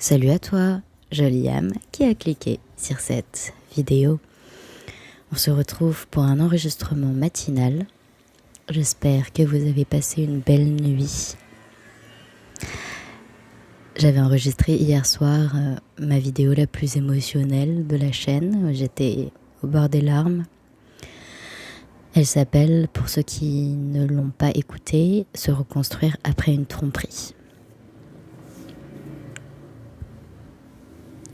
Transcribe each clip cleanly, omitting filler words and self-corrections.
Salut à toi, jolie âme qui a cliqué sur cette vidéo. On se retrouve pour un enregistrement matinal. J'espère que vous avez passé une belle nuit. J'avais enregistré hier soir ma vidéo la plus émotionnelle de la chaîne. J'étais au bord des larmes. Elle s'appelle, pour ceux qui ne l'ont pas écoutée, Se reconstruire après une tromperie.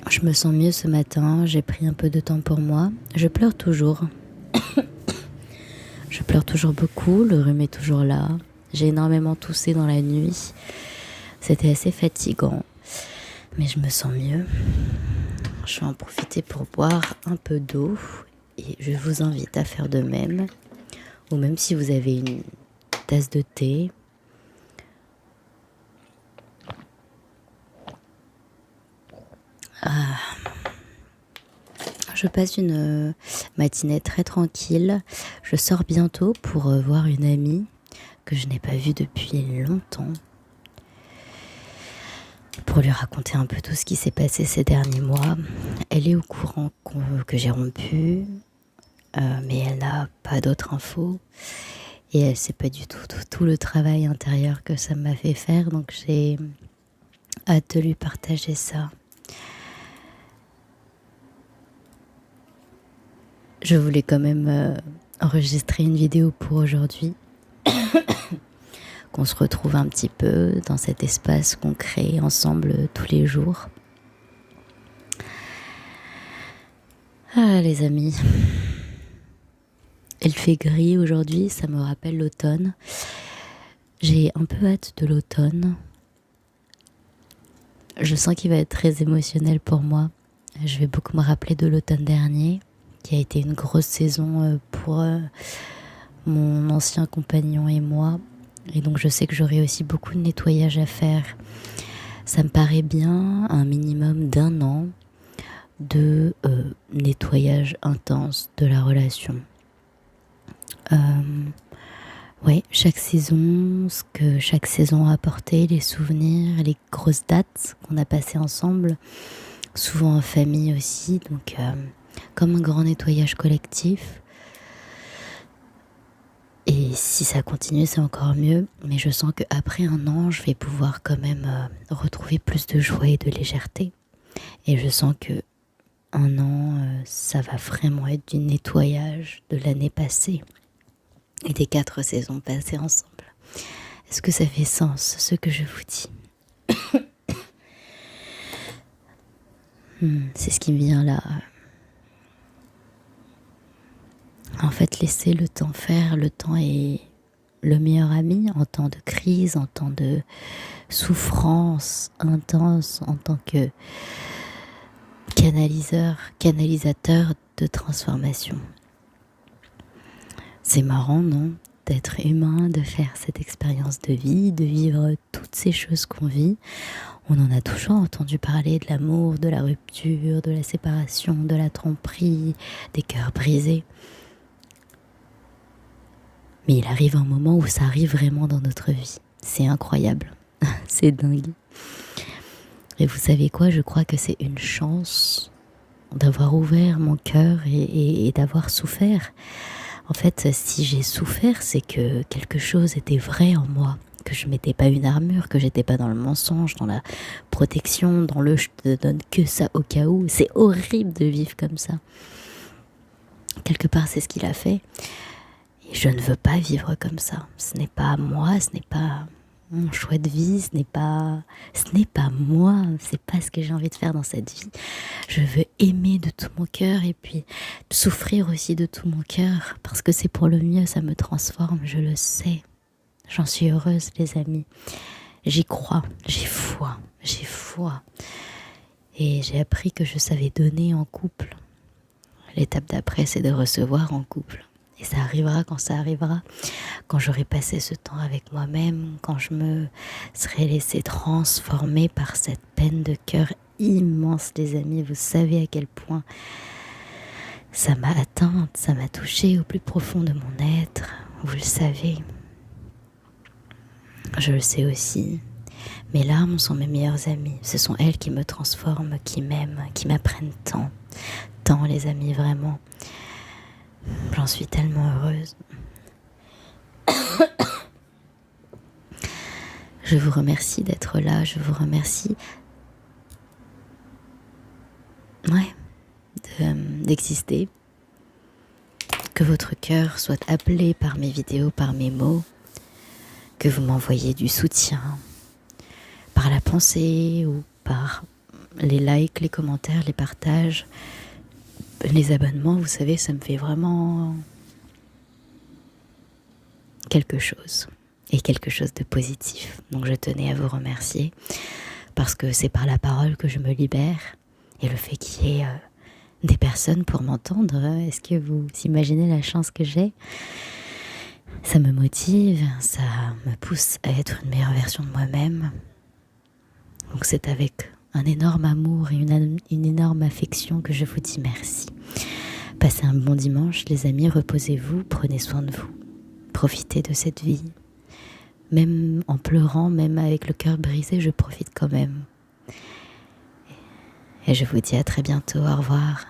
Je me sens mieux ce matin, j'ai pris un peu de temps pour moi. Je pleure toujours. Je pleure toujours beaucoup, le rhume est toujours là. J'ai énormément toussé dans la nuit. C'était assez fatigant, mais je me sens mieux. Je vais en profiter pour boire un peu d'eau et je vous invite à faire de même. Ou même si vous avez une tasse de thé. Je passe une matinée très tranquille. Je sors bientôt pour voir une amie que je n'ai pas vue depuis longtemps. Pour lui raconter un peu tout ce qui s'est passé ces derniers mois. Elle est au courant que j'ai rompu, mais elle n'a pas d'autres infos. Et elle sait pas du tout le travail intérieur que ça m'a fait faire. Donc j'ai hâte de lui partager ça. Je voulais quand même enregistrer une vidéo pour aujourd'hui. Qu'on se retrouve un petit peu dans cet espace qu'on crée ensemble tous les jours. Ah les amis, il fait gris aujourd'hui, ça me rappelle l'automne. J'ai un peu hâte de l'automne. Je sens qu'il va être très émotionnel pour moi. Je vais beaucoup me rappeler de l'automne dernier, qui a été une grosse saison pour mon ancien compagnon et moi. Et donc je sais que j'aurai aussi beaucoup de nettoyage à faire. Ça me paraît bien un minimum d'1 an de nettoyage intense de la relation. Ouais, chaque saison, ce que chaque saison a apporté, les souvenirs, les grosses dates qu'on a passées ensemble, souvent en famille aussi, donc comme un grand nettoyage collectif. Et si ça continue, c'est encore mieux. Mais je sens qu'après 1 an, je vais pouvoir quand même retrouver plus de joie et de légèreté. Et je sens que 1 an, ça va vraiment être du nettoyage de l'année passée et des 4 saisons passées ensemble. Est-ce que ça fait sens, ce que je vous dis? C'est ce qui me vient là. En fait, laisser le temps faire. Le temps est le meilleur ami en temps de crise, en temps de souffrance intense, en tant que canalisateur de transformation. C'est marrant, non? D'être humain, de faire cette expérience de vie, de vivre toutes ces choses qu'on vit. On en a toujours entendu parler de l'amour, de la rupture, de la séparation, de la tromperie, des cœurs brisés. Mais il arrive un moment où ça arrive vraiment dans notre vie. C'est incroyable. C'est dingue. Et vous savez quoi? Je crois que c'est une chance d'avoir ouvert mon cœur et d'avoir souffert. En fait, si j'ai souffert, c'est que quelque chose était vrai en moi, que je mettais pas une armure, que j'étais pas dans le mensonge, dans la protection, dans le je te donne que ça au cas où. C'est horrible de vivre comme ça. Quelque part, c'est ce qu'il a fait. Et je ne veux pas vivre comme ça. Ce n'est pas moi, ce n'est pas mon choix de vie, ce n'est pas moi, c'est pas ce que j'ai envie de faire dans cette vie. Je veux aimer de tout mon cœur et puis souffrir aussi de tout mon cœur parce que c'est pour le mieux, ça me transforme, je le sais. J'en suis heureuse, les amis. J'y crois, j'ai foi. Et j'ai appris que je savais donner en couple. L'étape d'après, c'est de recevoir en couple. Et ça arrivera quand ça arrivera, quand j'aurai passé ce temps avec moi-même, quand je me serai laissée transformer par cette peine de cœur immense, les amis. Vous savez à quel point ça m'a atteinte, ça m'a touchée au plus profond de mon être. Vous le savez. Je le sais aussi. Mes larmes sont mes meilleures amies. Ce sont elles qui me transforment, qui m'aiment, qui m'apprennent tant. Tant, les amis, vraiment. J'en suis tellement heureuse. Je vous remercie d'être là. Je vous remercie d'exister. Que votre cœur soit appelé par mes vidéos, par mes mots. Que vous m'envoyez du soutien par la pensée ou par les likes, les commentaires, les partages, les abonnements. Vous savez, ça me fait vraiment quelque chose. Et quelque chose de positif. Donc je tenais à vous remercier parce que c'est par la parole que je me libère et le fait qu'il y ait des personnes pour m'entendre. Est-ce que vous imaginez la chance que j'ai ? Ça me motive, ça me pousse à être une meilleure version de moi-même. Donc c'est avec un énorme amour et une énorme affection que je vous dis merci. Passez un bon dimanche les amis, reposez-vous, prenez soin de vous. Profitez de cette vie. Même en pleurant, même avec le cœur brisé, je profite quand même. Et je vous dis à très bientôt, au revoir.